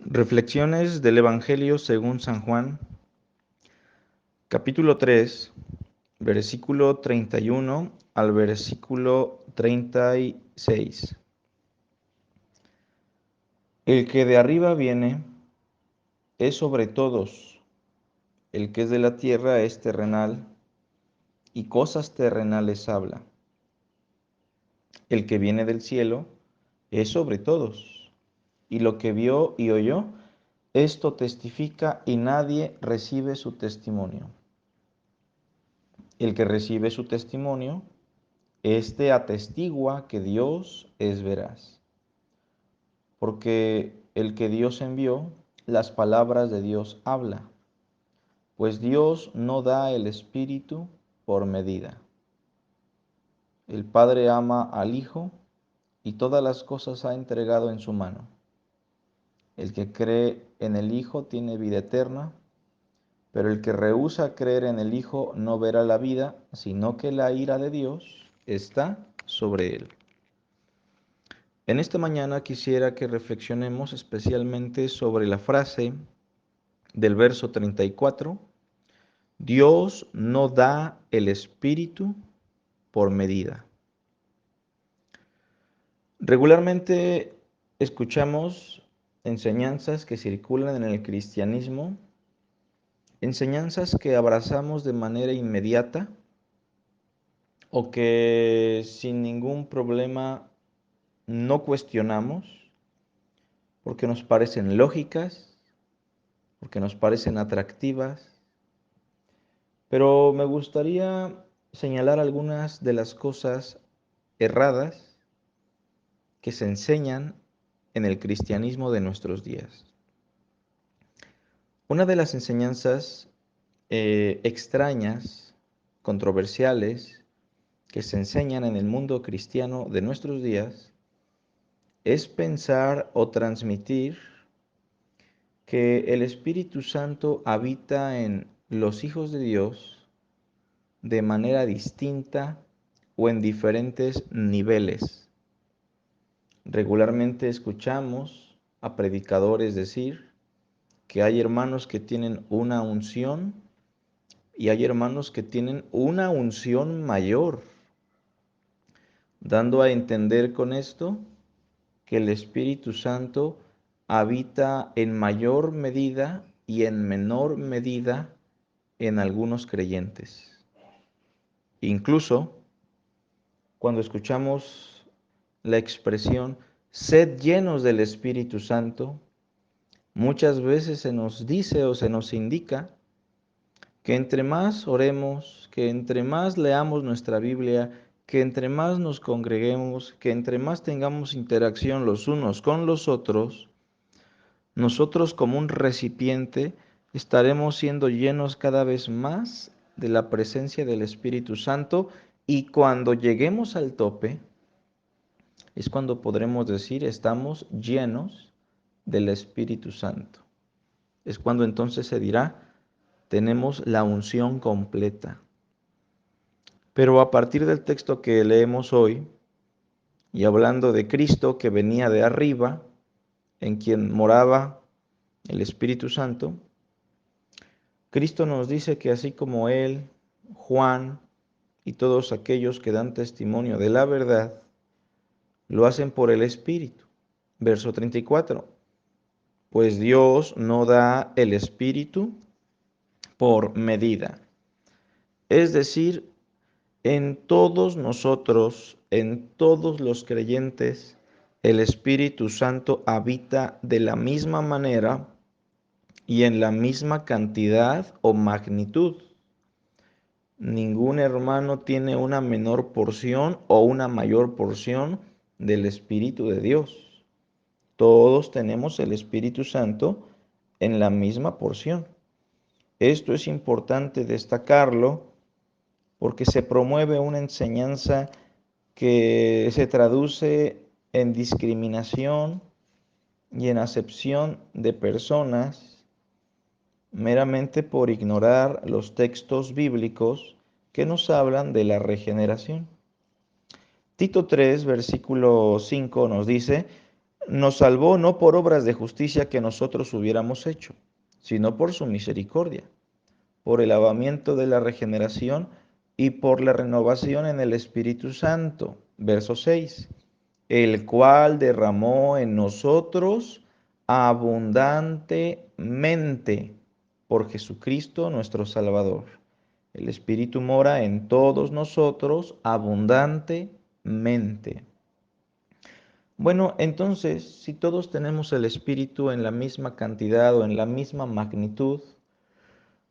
Reflexiones del Evangelio según San Juan, capítulo 3, versículo 31 al versículo 36. El que de arriba viene es sobre todos, el que es de la tierra es terrenal, y cosas terrenales habla. El que viene del cielo es sobre todos, y lo que vio y oyó, esto testifica y nadie recibe su testimonio. El que recibe su testimonio, éste atestigua que Dios es veraz, porque el que Dios envió, las palabras de Dios habla, pues Dios no da el Espíritu por medida. El Padre ama al Hijo y todas las cosas ha entregado en su mano. El que cree en el Hijo tiene vida eterna, pero el que rehúsa creer en el Hijo no verá la vida, sino que la ira de Dios está sobre él. En esta mañana quisiera que reflexionemos especialmente sobre la frase del verso 34, Dios no da el Espíritu por medida. Regularmente escuchamos enseñanzas que circulan en el cristianismo, enseñanzas que abrazamos de manera inmediata o que sin ningún problema no cuestionamos porque nos parecen lógicas, porque nos parecen atractivas, pero me gustaría señalar algunas de las cosas erradas que se enseñan en el cristianismo de nuestros días. Una de las enseñanzas extrañas, controversiales, que se enseñan en el mundo cristiano de nuestros días es pensar o transmitir que el Espíritu Santo habita en los hijos de Dios de manera distinta o en diferentes niveles. Regularmente escuchamos a predicadores decir que hay hermanos que tienen una unción y hay hermanos que tienen una unción mayor, dando a entender con esto que el Espíritu Santo habita en mayor medida y en menor medida en algunos creyentes. Incluso cuando escuchamos la expresión sed llenos del Espíritu Santo, muchas veces se nos dice o se nos indica que entre más oremos, que entre más leamos nuestra Biblia, que entre más nos congreguemos, que entre más tengamos interacción los unos con los otros, nosotros como un recipiente estaremos siendo llenos cada vez más de la presencia del Espíritu Santo y cuando lleguemos al tope es cuando podremos decir estamos llenos del Espíritu Santo. Es cuando entonces se dirá tenemos la unción completa. Pero a partir del texto que leemos hoy y hablando de Cristo que venía de arriba, en quien moraba el Espíritu Santo, Cristo nos dice que así como Él, Juan y todos aquellos que dan testimonio de la verdad, lo hacen por el Espíritu. Verso 34. Pues Dios no da el Espíritu por medida. Es decir, en todos nosotros, en todos los creyentes, el Espíritu Santo habita de la misma manera y en la misma cantidad o magnitud. Ningún hermano tiene una menor porción o una mayor porción del Espíritu de Dios. Todos tenemos el Espíritu Santo en la misma porción. Esto es importante destacarlo porque se promueve una enseñanza que se traduce en discriminación y en acepción de personas meramente por ignorar los textos bíblicos que nos hablan de la regeneración. Tito 3, versículo 5 nos dice, nos salvó no por obras de justicia que nosotros hubiéramos hecho, sino por su misericordia, por el lavamiento de la regeneración y por la renovación en el Espíritu Santo. Verso 6, el cual derramó en nosotros abundantemente por Jesucristo nuestro Salvador. El Espíritu mora en todos nosotros abundantemente. Bueno, entonces, si todos tenemos el Espíritu en la misma cantidad o en la misma magnitud,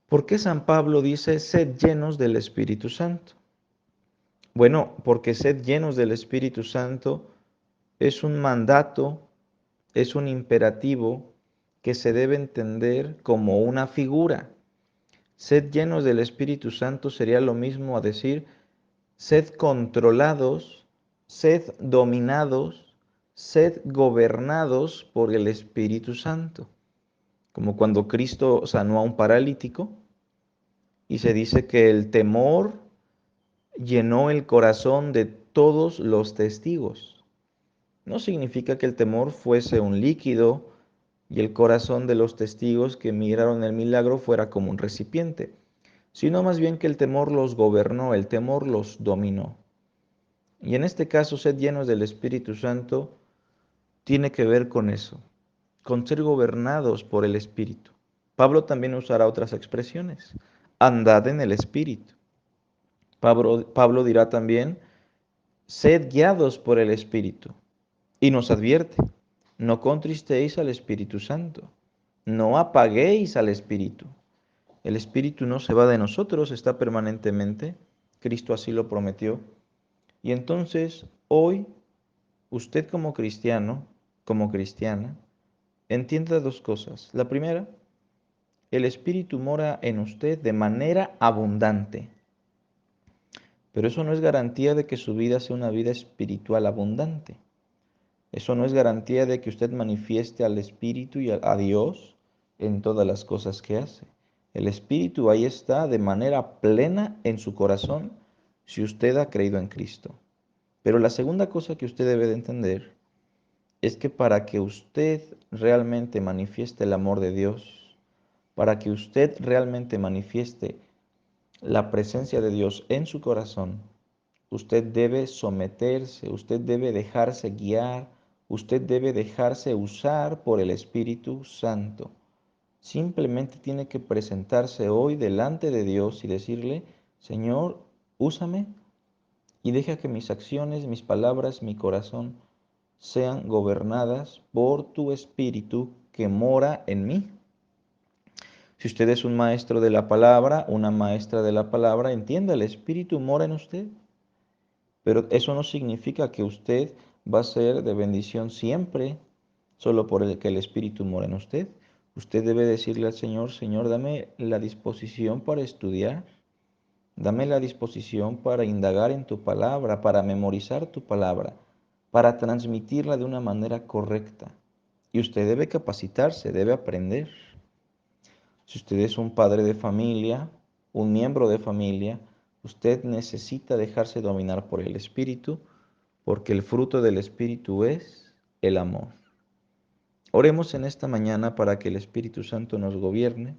¿por qué San Pablo dice, sed llenos del Espíritu Santo? Bueno, porque sed llenos del Espíritu Santo es un mandato, es un imperativo que se debe entender como una figura. Sed llenos del Espíritu Santo sería lo mismo a decir, sed controlados, sed dominados, sed gobernados por el Espíritu Santo. Como cuando Cristo sanó a un paralítico y se dice que el temor llenó el corazón de todos los testigos. No significa que el temor fuese un líquido y el corazón de los testigos que miraron el milagro fuera como un recipiente, sino más bien que el temor los gobernó, el temor los dominó. Y en este caso, sed llenos del Espíritu Santo tiene que ver con eso, con ser gobernados por el Espíritu. Pablo también usará otras expresiones. Andad en el Espíritu. Pablo dirá también, sed guiados por el Espíritu. Y nos advierte, no contristéis al Espíritu Santo, no apaguéis al Espíritu. El Espíritu no se va de nosotros, está permanentemente. Cristo así lo prometió. Y entonces, hoy, usted como cristiano, como cristiana, entienda dos cosas. La primera, el Espíritu mora en usted de manera abundante. Pero eso no es garantía de que su vida sea una vida espiritual abundante. Eso no es garantía de que usted manifieste al Espíritu y a Dios en todas las cosas que hace. El Espíritu ahí está de manera plena en su corazón si usted ha creído en Cristo. Pero la segunda cosa que usted debe de entender es que para que usted realmente manifieste el amor de Dios, para que usted realmente manifieste la presencia de Dios en su corazón, usted debe someterse, usted debe dejarse guiar, usted debe dejarse usar por el Espíritu Santo. Simplemente tiene que presentarse hoy delante de Dios y decirle, Señor, úsame y deja que mis acciones, mis palabras, mi corazón sean gobernadas por tu Espíritu que mora en mí. Si usted es un maestro de la palabra, una maestra de la palabra, entienda, el Espíritu mora en usted. Pero eso no significa que usted va a ser de bendición siempre, solo por el que el Espíritu mora en usted. Usted debe decirle al Señor, Señor, dame la disposición para estudiar, dame la disposición para indagar en tu palabra, para memorizar tu palabra, para transmitirla de una manera correcta. Y usted debe capacitarse, debe aprender. Si usted es un padre de familia, un miembro de familia, usted necesita dejarse dominar por el Espíritu, porque el fruto del Espíritu es el amor. Oremos en esta mañana para que el Espíritu Santo nos gobierne,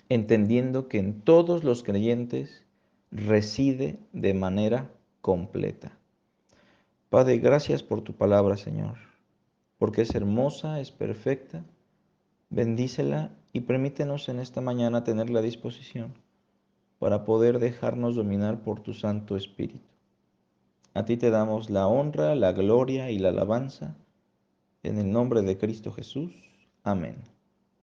entendiendo que en todos los creyentes reside de manera completa. Padre, gracias por tu palabra, Señor, porque es hermosa, es perfecta. Bendícela y permítenos en esta mañana tener la disposición para poder dejarnos dominar por tu Santo Espíritu. A ti te damos la honra, la gloria y la alabanza, en el nombre de Cristo Jesús. Amén.